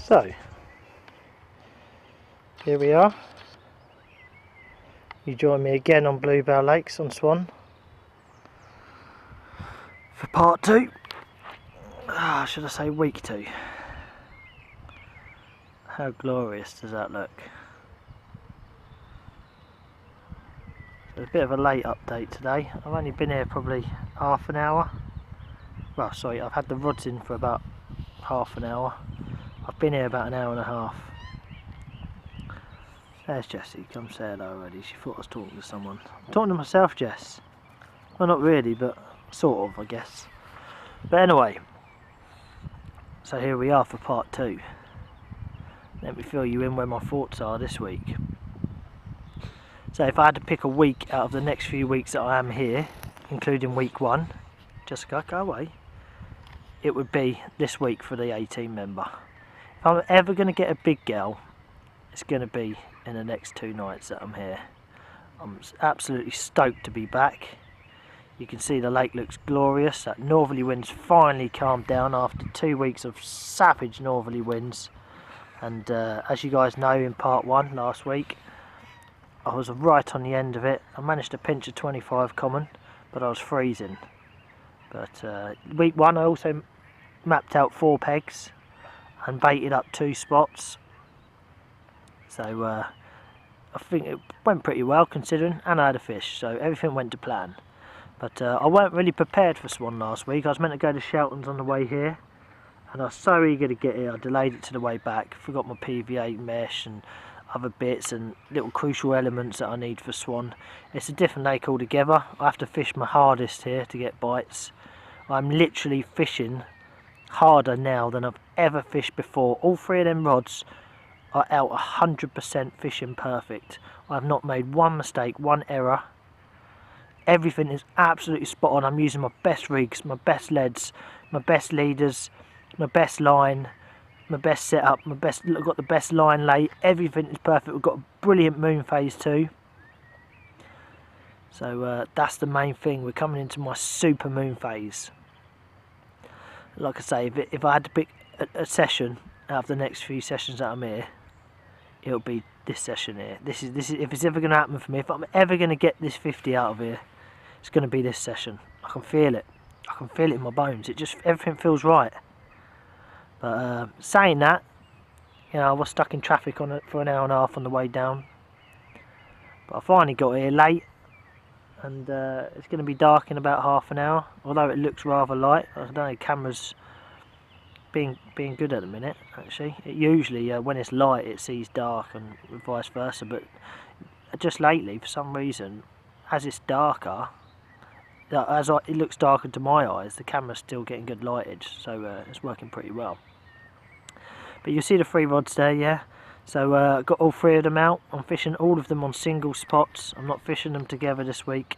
So, here we are. You join me again on Bluebell Lakes on Swan for part 2. Should I say week 2? How glorious does that look? So it's a bit of a late update today. I've only been here probably half an hour. Well, sorry, I've had the rods in for about half an hour. I've been here about an hour and a half. There's Jessie, come say hello already. She thought I was talking to someone. I'm talking to myself, Jess. Well, not really, but sort of, I guess. But anyway, so here we are for part 2. Let me fill you in where my thoughts are this week. So if I had to pick a week out of the next few weeks that I am here, including week 1, Jessica, go away, it would be this week for the 18 member. If I'm ever going to get a big girl, it's going to be in the next 2 nights that I'm here. I'm absolutely stoked to be back. You can see the lake looks glorious. That northerly wind's finally calmed down after 2 weeks of savage northerly winds. And as you guys know, in part 1 last week, I was right on the end of it. I managed to pinch a 25 common, but I was freezing. But week 1 I also mapped out 4 pegs and baited up 2 spots. So I think it went pretty well considering, and I had a fish, so everything went to plan. But I weren't really prepared for Swan last week. I was meant to go to Shelton's on the way here, and I was so eager to get here I delayed it to the way back. Forgot my PVA mesh and other bits and little crucial elements that I need for Swan. It's a different lake altogether. I have to fish my hardest here to get bites. I'm literally fishing harder now than I've ever fished before. All 3 of them rods are out 100% fishing perfect. I've not made one mistake, one error. Everything is absolutely spot on. I'm using my best rigs, my best leads, my best leaders, my best line, my best setup, I've got the best line lay. Everything is perfect. We've got a brilliant moon phase too. So that's the main thing. We're coming into my super moon phase. Like I say, if I had to pick a session out of the next few sessions that I'm here, it'll be this session here. This is if it's ever going to happen for me, if I'm ever going to get this 50 out of here, it's going to be this session. I can feel it. I can feel it in my bones. Everything feels right. But saying that, you know, I was stuck in traffic on it for an hour and a half on the way down. But I finally got here late, and it's going to be dark in about half an hour. Although it looks rather light. I don't know, camera's being good at the minute. Actually, it usually when it's light it sees dark and vice versa. But just lately, for some reason, as it's darker, it looks darker to my eyes, the camera's still getting good lightage, so it's working pretty well. But you'll see the 3 rods there, yeah. So I've got all 3 of them out. I'm fishing all of them on single spots. I'm not fishing them together this week.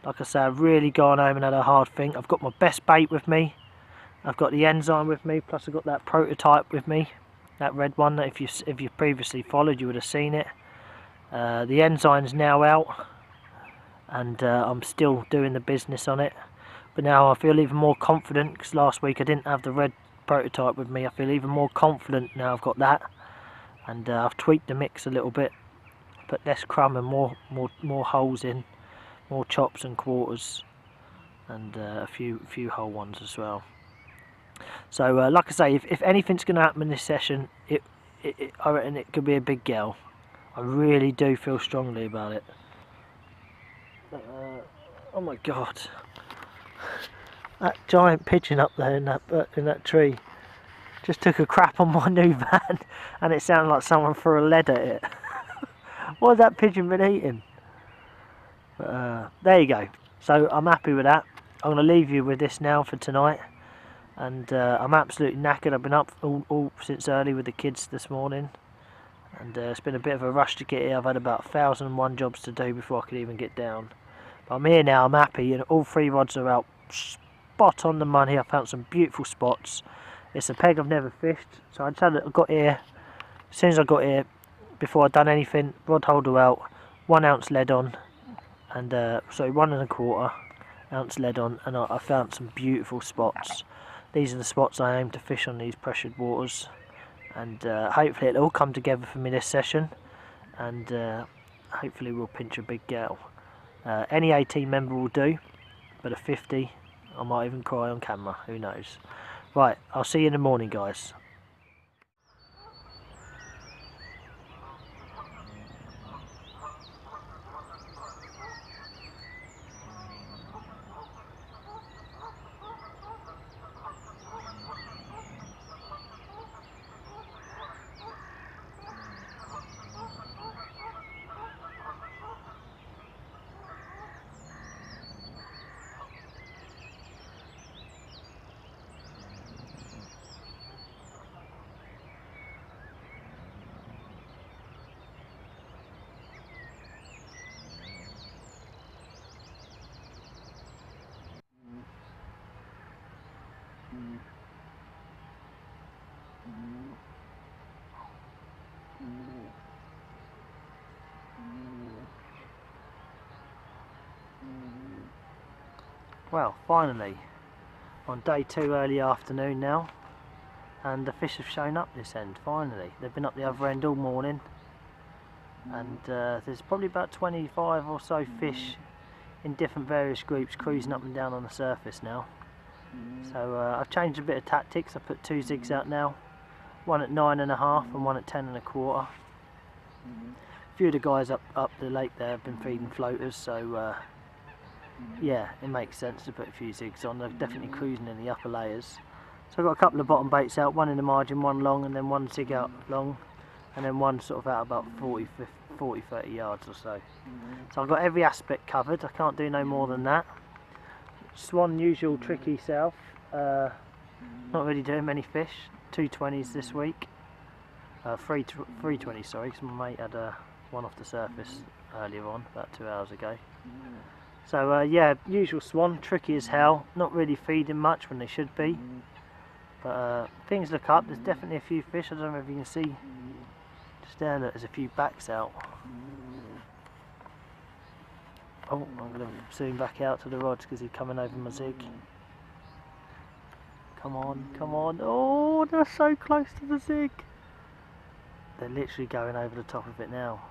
Like I say, I've really gone home and had a hard think. I've got my best bait with me. I've got the enzyme with me, plus I've got that prototype with me, that red one that if you previously followed you would have seen it. The enzyme's now out, and I'm still doing the business on it. But now I feel even more confident, because last week I didn't have the red prototype with me. I feel even more confident now I've got that, and I've tweaked the mix a little bit, put less crumb and more holes in, more chops and quarters, and a few whole ones as well. So like I say, if anything's going to happen in this session, I reckon it could be a big girl. I really do feel strongly about it. Oh my god, that giant pigeon up there in that tree just took a crap on my new van, and it sounded like someone threw a lead at it. What has that pigeon been eating? But there you go. So I'm happy with that. I'm going to leave you with this now for tonight. And I'm absolutely knackered. I've been up all since early with the kids this morning, and it's been a bit of a rush to get here. I've had about 1,001 jobs to do before I could even get down. But I'm here now, I'm happy, and all 3 rods are out spot on the money. I found some beautiful spots. It's a peg I've never fished, so I got here, as soon as I got here, before I'd done anything, rod holder out, 1 ounce lead on, and sorry, 1 1/4 ounce lead on, and I found some beautiful spots. These are the spots I aim to fish on these pressured waters, and hopefully it'll all come together for me this session, and hopefully we'll pinch a big gal. Any 18 member will do, but a 50 I might even cry on camera, who knows. Right, I'll see you in the morning, guys. Well, finally, on day 2 early afternoon now, and the fish have shown up this end, finally. They've been up the other end all morning, and there's probably about 25 or so fish in different various groups cruising up and down on the surface now. So I've changed a bit of tactics. I put 2 zigs out now, one at 9.5 and one at 10.25. A few of the guys up the lake there have been feeding floaters, so yeah, it makes sense to put a few zigs on. They're definitely cruising in the upper layers. So I've got a couple of bottom baits out, one in the margin, one long, and then one zig out long, and then one sort of out about 40, 30 yards or so. So I've got every aspect covered. I can't do no more than that. Swan, usual tricky south. Not really doing many fish. 220s this week. 320, sorry, because my mate had one off the surface earlier on, about 2 hours ago. So yeah, usual swan, tricky as hell. Not really feeding much when they should be. But things look up. There's definitely a few fish. I don't know if you can see. Just there, look, there's a few backs out. Oh, I'm going to zoom back out to the rods because he's coming over my zig. Come on, come on. Oh, they're so close to the zig. They're literally going over the top of it now.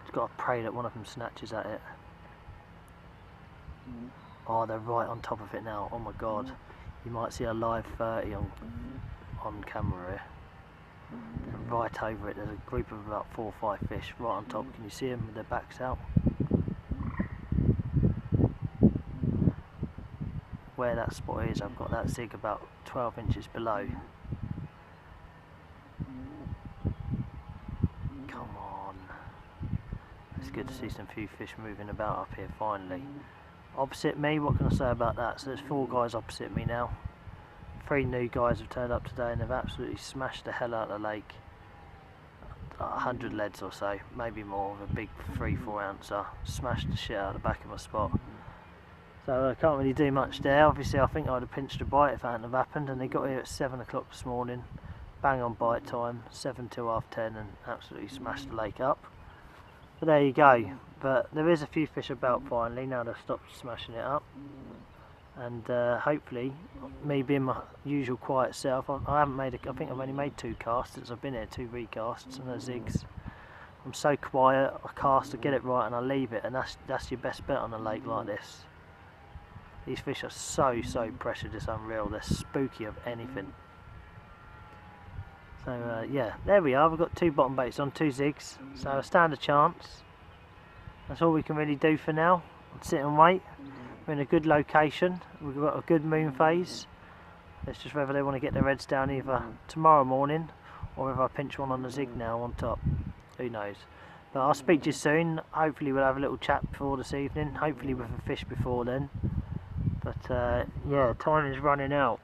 Just got to pray that one of them snatches at it. Oh, they're right on top of it now. Oh my god. You might see a live 30 on camera here. They're right over it. There's a group of about 4 or 5 fish right on top. Can you see them with their backs out? Where that spot is, I've got that zig about 12 inches below. Come on. It's good to see some few fish moving about up here finally. Opposite me, what can I say about that? So there's 4 guys opposite me now. 3 new guys have turned up today and they've absolutely smashed the hell out of the lake. 100 leads or so, maybe more, with a big 3-4 ouncer. Smashed the shit out of the back of my spot. So I can't really do much there. Obviously I think I would have pinched a bite if that hadn't have happened, and they got here at 7 o'clock this morning, bang on bite time, 7 till 10:30, and absolutely smashed the lake up. But there you go. But there is a few fish about finally, now they've stopped smashing it up. And hopefully, me being my usual quiet self, I haven't made I think I've only made 2 casts since I've been here, 2 recasts and they're zigs. I'm so quiet, I cast, I get it right and I leave it, and that's your best bet on a lake like this. These fish are so pressured, it's unreal. They're spooky of anything. So yeah, there we are. We've got 2 bottom baits on, 2 zigs. So I stand a chance. That's all we can really do for now. Sit and wait. We're in a good location. We've got a good moon phase. It's just whether they want to get their heads down either tomorrow morning or if I pinch one on the zig now on top. Who knows. But I'll speak to you soon. Hopefully we'll have a little chat before this evening. Hopefully with a fish before then. But yeah, time is running out.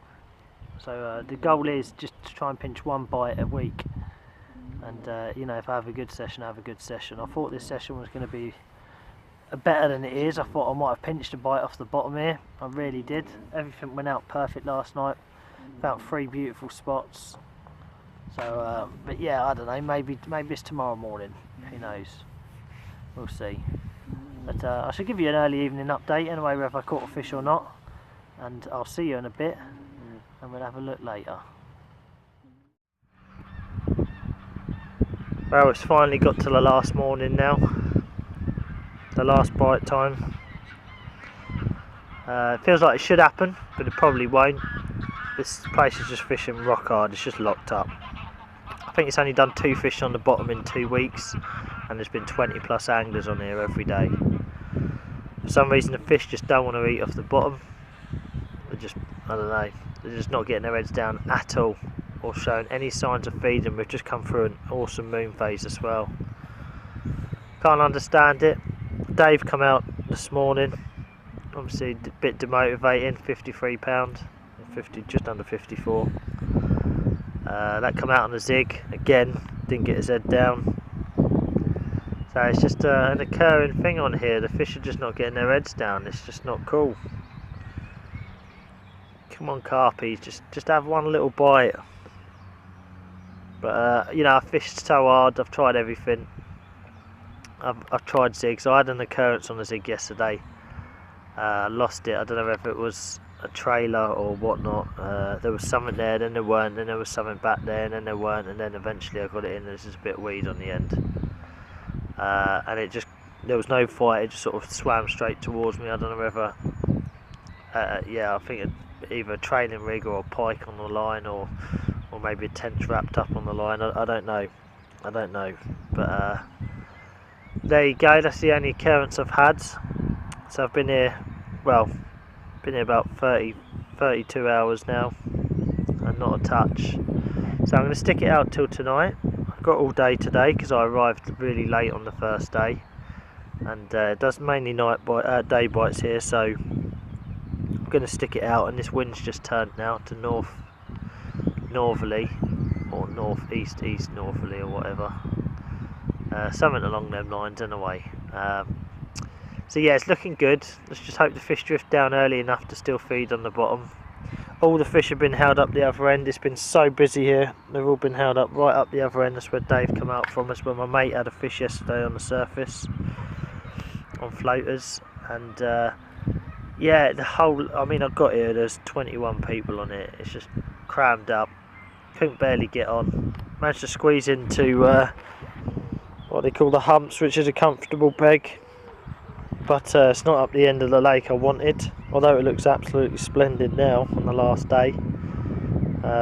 So the goal is just to try and pinch 1 bite a week. And you know, if I have a good session, I have a good session. I thought this session was going to be better than it is. I thought I might have pinched a bite off the bottom here. I really did. Everything went out perfect last night. Found 3 beautiful spots. So, but yeah, I don't know. Maybe it's tomorrow morning. Who knows? We'll see. But I should give you an early evening update anyway, whether I caught a fish or not. And I'll see you in a bit, and we'll have a look later. Well, it's finally got to the last morning now, the last bite time. It feels like it should happen, but it probably won't. This place is just fishing rock hard, it's just locked up. I think it's only done 2 fish on the bottom in 2 weeks, and there's been 20 plus anglers on here every day. For some reason the fish just don't want to eat off the bottom. They're just, I don't know, they're just not getting their heads down at all, or showing any signs of feeding. We've just come through an awesome moon phase as well. Can't understand it. Dave come out this morning, obviously a bit demotivating, £53, just under 54. That come out on a zig, again, didn't get his head down. So it's just an occurring thing on here, the fish are just not getting their heads down, it's just not cool. Come on Carpies, just have one little bite. But you know, I've fished so hard, I've tried everything. I've tried zigs. I had an occurrence on a zig yesterday. Lost it, I don't know if it was a trailer or whatnot. There was something there, then there weren't, then there was something back there, and then there weren't, and then eventually I got it in. There's just a bit of weed on the end, and it just, there was no fight, it just sort of swam straight towards me. I don't know whether yeah, I think it, either a trailing rig or a pike on the line, or maybe a tench wrapped up on the line. I don't know, but there you go, that's the only occurrence I've had. So I've been here, well, about 32 hours now, and not a touch. So I'm going to stick it out till tonight. I've got all day today because I arrived really late on the first day, and it does mainly day bites here, so I'm going to stick it out. And this wind's just turned now to northerly, or northeast northerly, or whatever, something along them lines anyway. So yeah, it's looking good. Let's just hope the fish drift down early enough to still feed on the bottom. All the fish have been held up the other end. It's been so busy here. They've all been held up right up the other end. That's where Dave come out from. That's where my mate had a fish yesterday on the surface, on floaters. And yeah, the whole, I mean, I got here, there's 21 people on it. It's just crammed up. Couldn't barely get on. Managed to squeeze into what they call the humps, which is a comfortable peg. But it's not up the end of the lake I wanted, although it looks absolutely splendid now on the last day.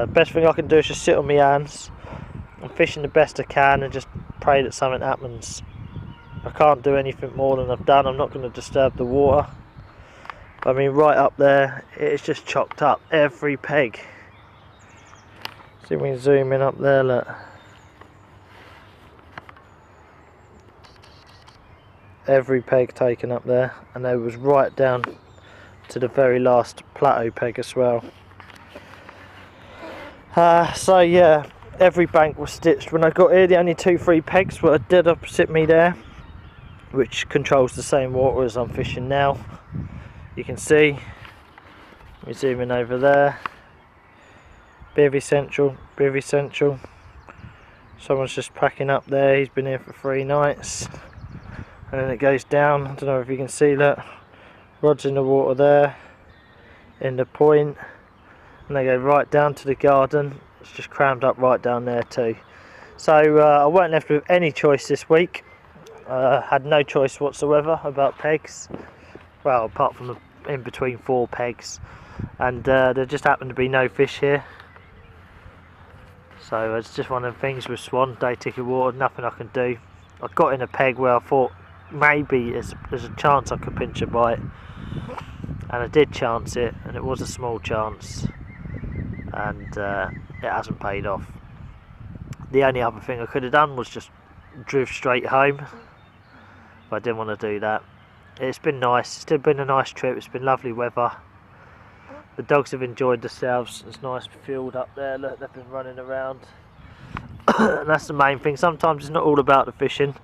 Best thing I can do is just sit on my hands. I'm fishing the best I can and just pray that something happens. I can't do anything more than I've done. I'm not going to disturb the water. I mean, right up there, it's just chocked up, every peg. See if we can zoom in up there, look. Every peg taken up there, and they was right down to the very last plateau peg as well. So yeah, every bank was stitched when I got here. The only 2-3 pegs were dead opposite me there, which controls the same water as I'm fishing now. You can see, let me zoom in over there. Bivvy Central. Someone's just packing up there, he's been here for 3 nights. And then it goes down, I don't know if you can see that, rods in the water there, in the point, and they go right down to the garden. It's just crammed up right down there too. So I weren't left with any choice this week. Had no choice whatsoever about pegs, well, apart from the in between 4 pegs, and there just happened to be no fish here. So it's just one of the things with Swan, day ticket water, nothing I can do. I got in a peg where I thought maybe there's a chance I could pinch a bite, and I did chance it, and it was a small chance, and it hasn't paid off. The only other thing I could have done was just drift straight home, but I didn't want to do that. It's been nice, it's still been a nice trip, it's been lovely weather. The dogs have enjoyed themselves. It's nice field up there, look, they've been running around. And that's the main thing. Sometimes it's not all about the fishing,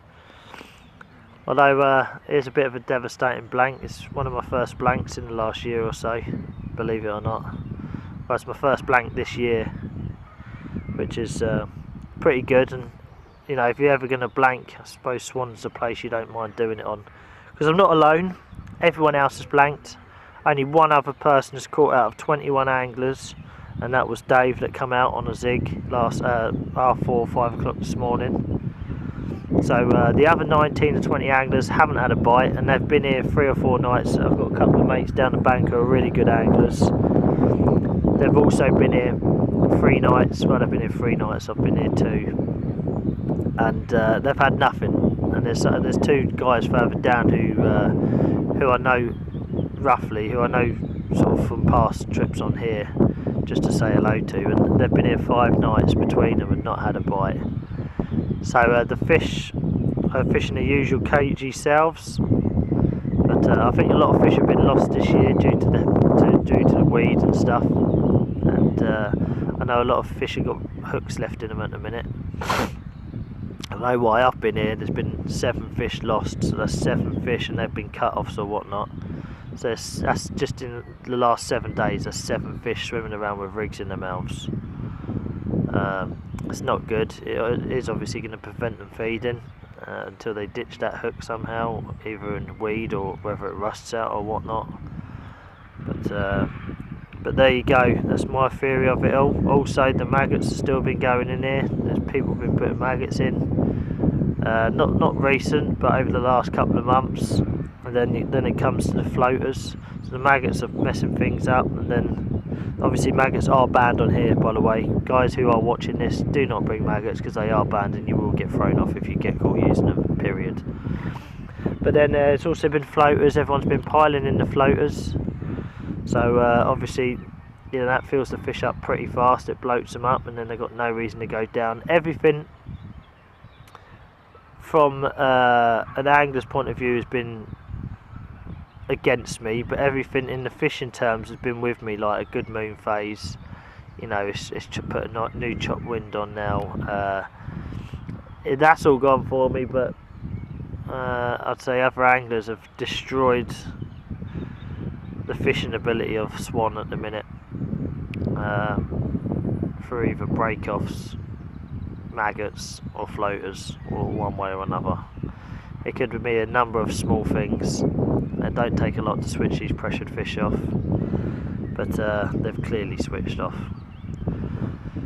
although here's a bit of a devastating blank. It's one of my first blanks in the last year or so, believe it or not. Well, it's my first blank this year, which is pretty good. And you know, if you're ever going to blank, I suppose Swan's the place you don't mind doing it on, because I'm not alone. Everyone else has blanked. Only one other person has caught out of 21 anglers, and that was Dave that come out on a zig last half 4 or 5 o'clock this morning. So the other 19 or 20 anglers haven't had a bite, and they've been here 3 or 4 nights. I've got a couple of mates down the bank who are really good anglers. They've also been here 3 nights. Well, they've been here 3 nights. I've been here 2, and they've had nothing. And there's 2 guys further down who I know roughly, who I know sort of from past trips on here, just to say hello to, and they've been here 5 nights between them and not had a bite. So the fish are fishing the usual cagey selves, but I think a lot of fish have been lost this year due to the weed and stuff, and I know a lot of fish have got hooks left in them at the minute. I know why I've been here, there's been 7 fish lost, so that's 7 fish and they've been cut-offs or whatnot. So that's just in the last 7 days, that's 7 fish swimming around with rigs in their mouths. It's not good. It is obviously going to prevent them feeding until they ditch that hook somehow, either in weed or whether it rusts out or whatnot. But there you go, that's my theory of it all. Also, the maggots have still been going in here. There's people been putting maggots in, not recent, but over the last couple of months. And then it comes to the floaters, so the maggots are messing things up. And then obviously maggots are banned on here, by the way. Guys who are watching this, do not bring maggots because they are banned and you will get thrown off if you get caught using them, period. But then there's also been floaters. Everyone's been piling in the floaters, so obviously, you know, that fills the fish up pretty fast. It bloats them up, and then they've got no reason to go down. Everything from an angler's point of view has been against me, but everything in the fishing terms has been with me, like a good moon phase. You know, it's put a new chop wind on now. That's all gone for me, but I'd say other anglers have destroyed the fishing ability of swan at the minute, for either break-offs, maggots or floaters, or one way or another. It could be a number of small things. It don't take a lot to switch these pressured fish off, but they've clearly switched off.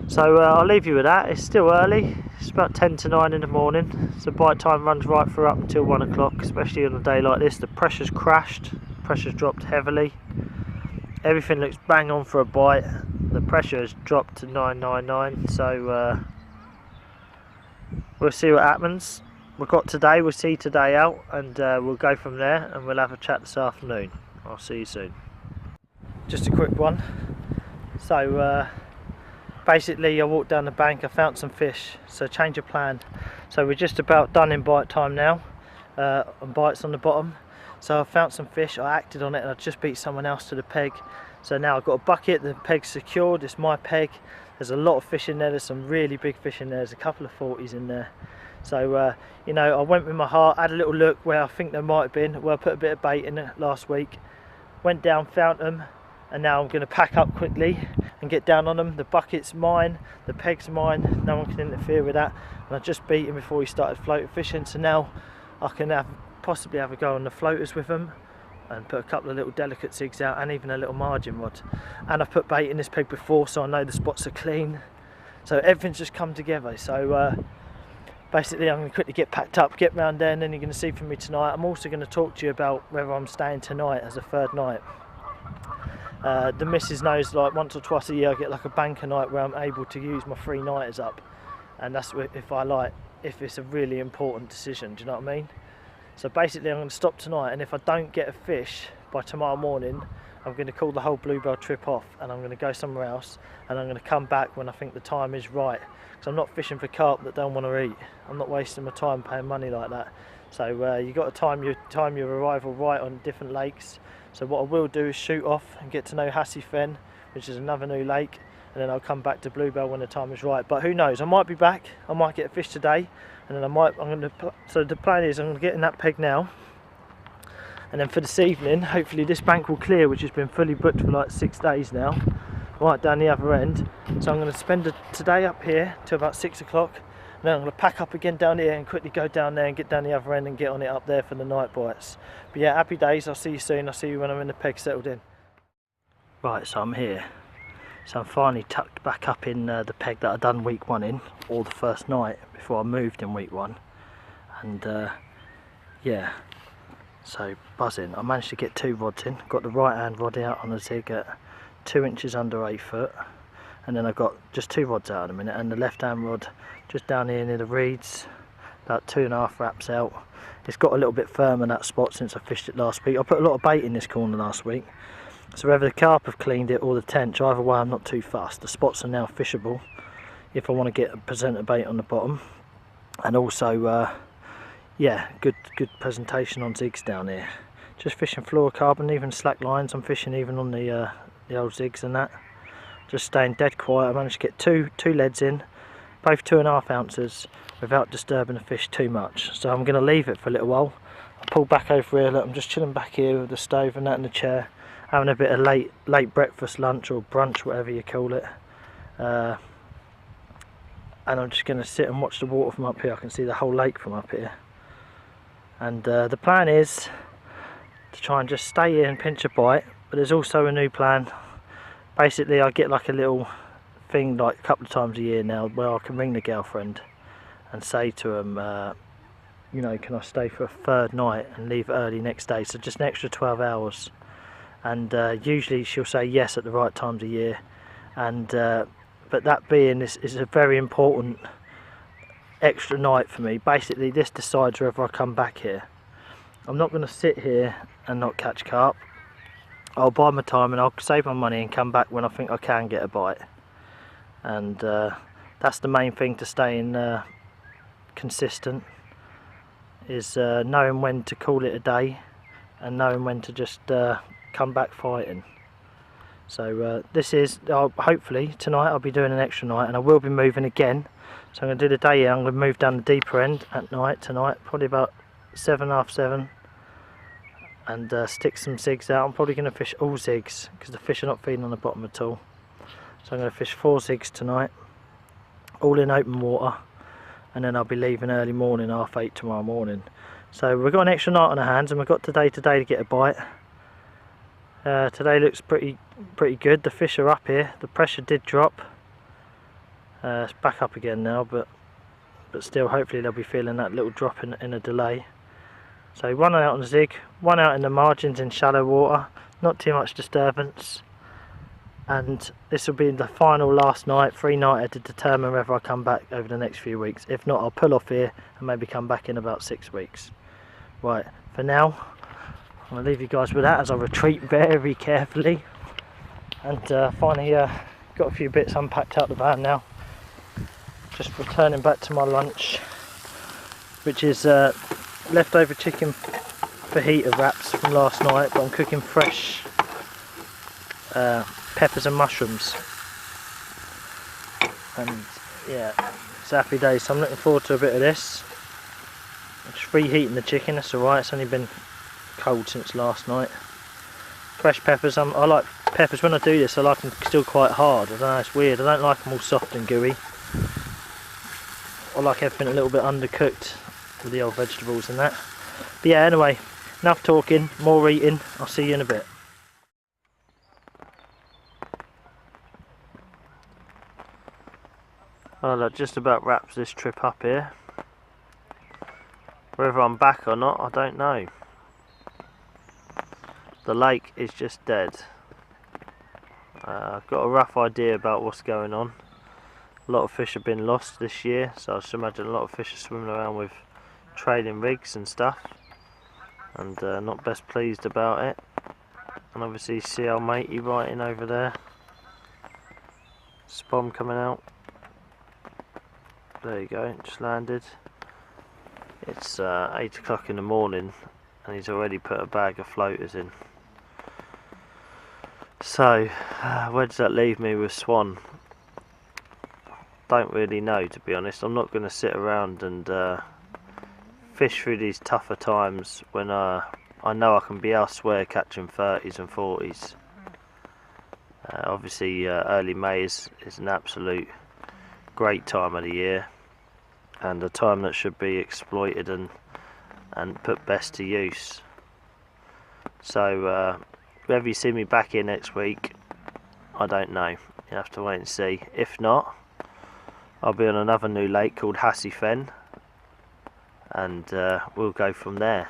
So I'll leave you with that. It's still early, it's about 10 to 9 in the morning, so bite time runs right through up until 1 o'clock, especially on a day like this. The pressure's crashed, pressure's dropped heavily, everything looks bang on for a bite. The pressure has dropped to 999, so we'll see what happens. We've got today, we'll see today out, and we'll go from there, and we'll have a chat this afternoon. I'll see you soon. Just a quick one. So basically I walked down the bank, I found some fish, so change of plan. So we're just about done in bite time now, on bites on the bottom. So I found some fish, I acted on it, and I just beat someone else to the peg. So now I've got a bucket, the peg's secured, it's my peg. There's a lot of fish in there, there's some really big fish in there, there's a couple of 40s in there. So you know, I went with my heart, had a little look where I think there might have been. Well, I put a bit of bait in it last week, went down, found them, and now I'm going to pack up quickly and get down on them. The bucket's mine, the peg's mine, no one can interfere with that, and I just beat him before he started floating fishing. So now I can possibly have a go on the floaters with them and put a couple of little delicate zigs out, and even a little margin rod. And I've put bait in this peg before, so I know the spots are clean, so everything's just come together. So basically I'm going to quickly get packed up, get round there, and then you're going to see from me tonight. I'm also going to talk to you about whether I'm staying tonight as a 3rd night. The missus knows, like, once or twice a year I get like a banker night where I'm able to use my 3 nighters up, and that's if it's a really important decision, do you know what I mean? So basically I'm going to stop tonight, and if I don't get a fish by tomorrow morning, I'm going to call the whole Bluebell trip off, and I'm going to go somewhere else, and I'm going to come back when I think the time is right, because I'm not fishing for carp that don't want to eat. I'm not wasting my time paying money like that. So you've got to time your arrival right on different lakes. So what I will do is shoot off and get to know Hassie Fen, which is another new lake, and then I'll come back to Bluebell when the time is right. But who knows, I might be back, I might get a fish today, and then so the plan is I'm going to get in that peg now, and then for this evening, hopefully this bank will clear, which has been fully booked for like 6 days now, right down the other end. So I'm going to spend today up here till about 6 o'clock, and then I'm going to pack up again down here and quickly go down there and get down the other end and get on it up there for the night bites. But yeah, happy days, I'll see you soon. I'll see you when I'm in the peg settled in. Right, so I'm here. So I'm finally tucked back up in the peg that I done week 1 in, or the first night before I moved in week 1. and yeah, so buzzing. I managed to get 2 rods in. Got the right hand rod out on a zig at 2 inches under 8 foot, and then I got just 2 rods out in a minute, and the left hand rod just down here near the reeds, about 2.5 wraps out. It's got a little bit firmer in that spot since I fished it last week. I put a lot of bait in this corner last week, so whether the carp have cleaned it or the tench, either way I'm not too fussed. The spots are now fishable if I want to get a presenter bait on the bottom, and also yeah, good presentation on zigs down here. Just fishing fluorocarbon, even slack lines. I'm fishing even on the old zigs and that. Just staying dead quiet. I managed to get two leads in, both 2.5 ounces, without disturbing the fish too much. So I'm going to leave it for a little while. I pull back over here. Look, I'm just chilling back here with the stove and that in the chair, having a bit of late breakfast, lunch or brunch, whatever you call it. And I'm just going to sit and watch the water from up here. I can see the whole lake from up here. And the plan is to try and just stay here and pinch a bite, but there's also a new plan. Basically I get like a little thing like a couple of times a year now where I can ring the girlfriend and say to them, you know, can I stay for a 3rd night and leave early next day, so just an extra 12 hours. And usually she'll say yes at the right times of year, and but that being this is a very important extra night for me. Basically this decides whether I come back here. I'm not going to sit here and not catch carp. I'll buy my time and I'll save my money and come back when I think I can get a bite. And that's the main thing to staying consistent, is knowing when to call it a day and knowing when to just come back fighting. So this is, hopefully tonight I'll be doing an extra night, and I will be moving again. So I'm going to do the day here. I'm going to move down the deeper end at night tonight, probably about 7, half 7, and stick some zigs out. I'm probably going to fish all zigs because the fish are not feeding on the bottom at all. So I'm going to fish 4 zigs tonight, all in open water, and then I'll be leaving early morning, half 8 tomorrow morning. So we've got an extra night on our hands, and we've got today to get a bite. Today looks pretty good. The fish are up here. The pressure did drop. It's back up again now, but still hopefully they'll be feeling that little drop in a delay. So 1 out on the zig, 1 out in the margins in shallow water, not too much disturbance. And this will be the final last night, 3-nighter, to determine whether I come back over the next few weeks. If not, I'll pull off here and maybe come back in about 6 weeks. Right, for now I'm going to leave you guys with that as I retreat very carefully. And finally got a few bits unpacked out the van now. Just returning back to my lunch, which is leftover chicken fajita wraps from last night, but I'm cooking fresh peppers and mushrooms. And yeah, it's happy days, so I'm looking forward to a bit of this. I'm just reheating the chicken, that's alright, it's only been cold since last night. Fresh peppers, I like peppers. When I do this I like them still quite hard. I don't know, it's weird, I don't like them all soft and gooey. I like everything a little bit undercooked with the old vegetables and that. But yeah, anyway, enough talking, more eating. I'll see you in a bit. Well, that just about wraps this trip up here. Whether I'm back or not, I don't know. The lake is just dead. I've got a rough idea about what's going on. A lot of fish have been lost this year, so I should imagine a lot of fish are swimming around with trailing rigs and stuff, and not best pleased about it. And obviously you see our matey biting over there, spawn coming out. There you go, just landed. It's 8 o'clock in the morning and he's already put a bag of floaters in. So where does that leave me with swan? Don't really know, to be honest. I'm not going to sit around and fish through these tougher times when I know I can be elsewhere catching 30s and 40s. Obviously early May is an absolute great time of the year, and a time that should be exploited and put best to use. So whether you see me back here next week, I don't know. You have to wait and see. If not, I'll be on another new lake called Hassy Fen, and we'll go from there.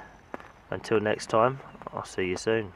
Until next time, I'll see you soon.